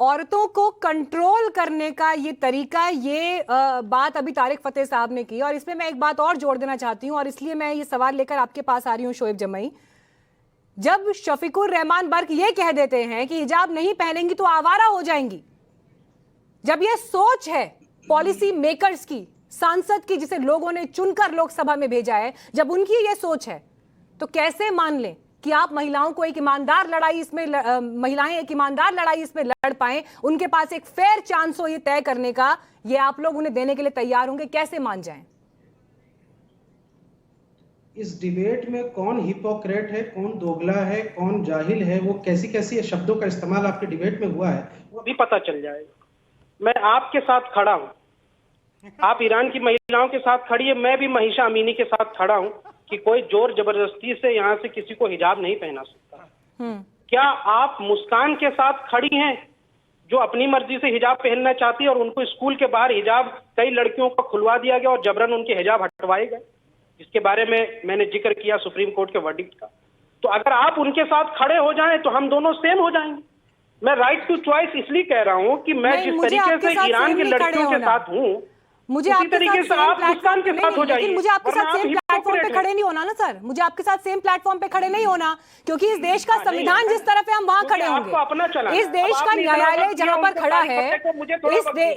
औरतों को कंट्रोल करने का ये तरीका, ये बात अभी तारिक फतेह साहब ने की, और इसमें मैं एक बात और जोड़ देना चाहती हूं, और इसलिए मैं ये सवाल लेकर आपके पास आ रही हूं शोएब जमई। जब शफीकुर रहमान बर्क ये कह देते हैं कि हिजाब नहीं पहनेंगी तो आवारा हो जाएंगी, जब ये सोच है पॉलिसी मेकर्स की, सांसद की, जिसे लोगों ने चुनकर लोकसभा में भेजा है, जब उनकी ये सोच है, तो कैसे मान लें कि आप महिलाओं को एक ईमानदार लड़ाई इसमें महिलाएं एक ईमानदार लड़ाई इसमें लड़ पाएं, उनके पास एक फेयर चांस हो ये तय करने का, ये आप लोग उन्हें देने के लिए तैयार होंगे? कैसे मान जाएं? इस डिबेट में कौन हिपोक्रेट है, कौन दोगला है, कौन जाहिल है, वो कैसी कैसी शब्दों का इस्तेमाल आपके डिबेट में हुआ है, वो भी पता चल जाएगा। मैं आपके साथ खड़ा हूं, आप ईरान की महिलाओं के साथ खड़ी है, मैं भी महिषा अमीनी के साथ खड़ा हूं कि कोई जोर जबरदस्ती से यहाँ से किसी को हिजाब नहीं पहना सकता। क्या आप मुस्कान के साथ खड़ी हैं जो अपनी मर्जी से हिजाब पहनना चाहती है और उनको स्कूल के बाहर हिजाब कई लड़कियों को खुलवा दिया गया और जबरन उनके हिजाब हटवाए गए, जिसके बारे में मैंने जिक्र किया सुप्रीम कोर्ट के वर्डिक्ट का। तो अगर आप उनके साथ खड़े हो जाएं तो हम दोनों सेम हो जाएंगे। मैं राइट टू चॉइस इसलिए कह रहा हूं कि मैं जिस तरीके से ईरान की लड़कियों के साथ हूं, मुझे आपके साथ आप मुस्कान के साथ हो जाइए। लेकिन मुझे आपके साथ सेम प्लेटफॉर्म पे खड़े नहीं होना ना सर, मुझे आपके साथ सेम प्लेटफॉर्म पे खड़े नहीं होना, क्योंकि इस देश का संविधान जिस तरफ है हम वहां खड़े होंगे। इस देश का न्यायालय जहां पर खड़ा है,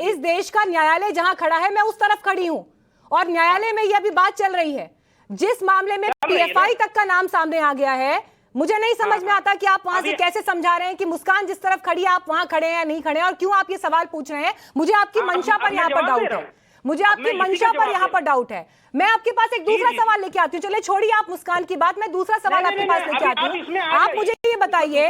इस देश का न्यायालय जहां खड़ा है, मैं उस तरफ खड़ी हूं, और न्यायालय में यह अभी बात चल रही है जिस मामले में पीएफआई तक का नाम सामने आ गया है। मुझे नहीं समझ में आता कि आप वहां से कैसे समझा रहे हैं कि मुस्कान जिस तरफ खड़ी है आप वहां खड़े हैं या नहीं खड़े हैं, और क्यों आप ये सवाल पूछ रहे हैं? मुझे आपकी मंशा पर यहाँ पर डाउट है, मुझे आपकी मंशा पर यहाँ पर डाउट है। मैं आपके पास एक दूसरा सवाल लेके आती हूँ। चलिए छोड़िए आप मुस्कान की बात, मैं दूसरा सवाल आपके पास लेके आती हूँ। आप मुझे ये बताइए,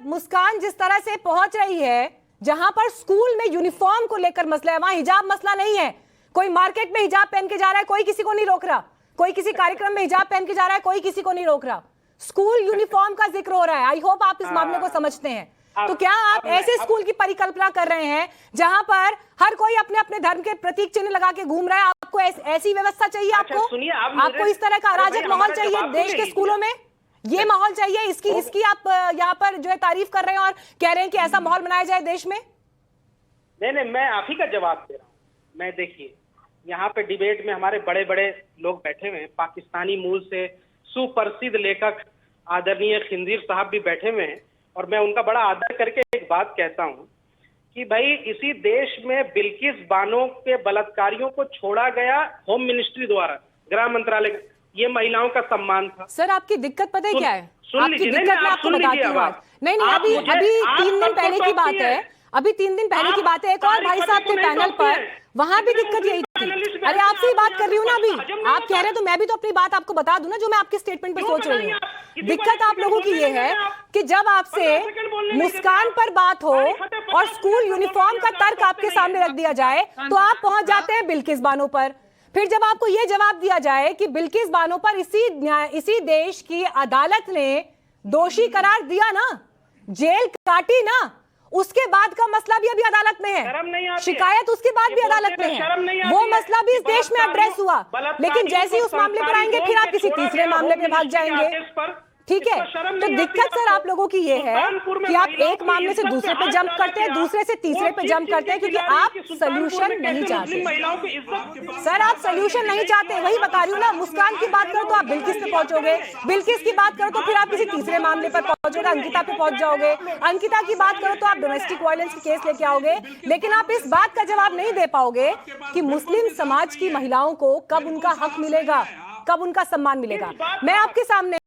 मुस्कान जिस तरह से पहुंच रही है, जहां पर स्कूल में यूनिफॉर्म को लेकर मसला है, वहां हिजाब मसला नहीं है। कोई मार्केट में हिजाब पहन के जा रहा है, कोई किसी को नहीं रोक रहा। कोई किसी कार्यक्रम में हिजाब पहन के जा रहा है, कोई किसी को नहीं रोक रहा। स्कूल यूनिफॉर्म का जिक्र हो रहा है। आई होप आप इस मामले को समझते हैं। तो क्या आप ऐसे स्कूल की परिकल्पना कर रहे हैं जहां पर हर कोई अपने अपने धर्म के प्रतीक चिन्ह लगा के घूम रहा है? आपको ऐसी व्यवस्था चाहिए? आपको इस तरह का अराजक माहौल चाहिए देश के स्कूलों में? ये माहौल चाहिए? इसकी आप यहाँ पर जो है तारीफ कर रहे हैं और कह रहे हैं कि ऐसा माहौल बनाया जाए देश में? नहीं, मैं आप ही का जवाब दे रहा हूँ। मैं देखिए, यहाँ पे डिबेट में हमारे बड़े बड़े लोग बैठे हुए हैं, पाकिस्तानी मूल से सुप्रसिद्ध लेखक आदरणीय खिंजीर साहब भी बैठे हुए हैं, और मैं उनका बड़ा आदर करके एक बात कहता हूं कि भाई इसी देश में बिल्किस बानो के बलात्कारियों को छोड़ा गया होम मिनिस्ट्री द्वारा, गृह मंत्रालय, ये महिलाओं का सम्मान था। सर आपकी दिक्कत पता है क्या है? आपकी दिक्कत मैं आपको बताती हूँ। नहीं, अभी 3 दिन पहले की बात है, अभी 3 दिन पहले की बात है, एक और भाई साहब के पैनल पर वहां भी दिक्कत यही थी। अरे आपसे ही बात कर रही हूँ ना, अभी आप कह रहे हैं तो मैं भी तो अपनी बात आपको बता दूं ना, जो मैं आपके स्टेटमेंट पे सोच रही हूँ। दिक्कत आप लोगों की ये है कि जब आपसे मुस्कान पर बात हो और स्कूल यूनिफॉर्म का तर्क आपके सामने रख दिया जाए तो आप पहुंच जाते हैं बिल्किस बानो पर। फिर जब आपको यह जवाब दिया जाए कि बिल्किस बानो पर इसी देश की अदालत ने दोषी करार दिया ना, जेल काटी ना, उसके बाद का मसला भी अभी अदालत में है, शिकायत उसके बाद भी अदालत में है, वो मसला भी इस देश में एड्रेस हुआ। लेकिन जैसे ही उस मामले पर आएंगे फिर आप किसी तीसरे मामले पे भाग जाएंगे। ठीक है, तो दिक्कत सर आप लोगों की ये है कि आप एक मामले से दूसरे पे जंप करते हैं, दूसरे से तीसरे पे जंप करते हैं, क्योंकि आप सोल्यूशन नहीं चाहते। सर आप सोल्यूशन नहीं चाहते, वही बता रही हूँ ना। मुस्कान की बात करो तो आप बिल्किस पे पहुंचोगे, बिल्किस की बात करो तो फिर आप किसी तीसरे मामले पर पहुंचोगे, अंकिता पे पहुंच जाओगे, अंकिता की बात करो तो आप डोमेस्टिक वायलेंस की केस लेके आओगे। लेकिन आप इस बात का जवाब नहीं दे पाओगे कि मुस्लिम समाज की महिलाओं को कब उनका हक मिलेगा, कब उनका सम्मान मिलेगा। मैं आपके सामने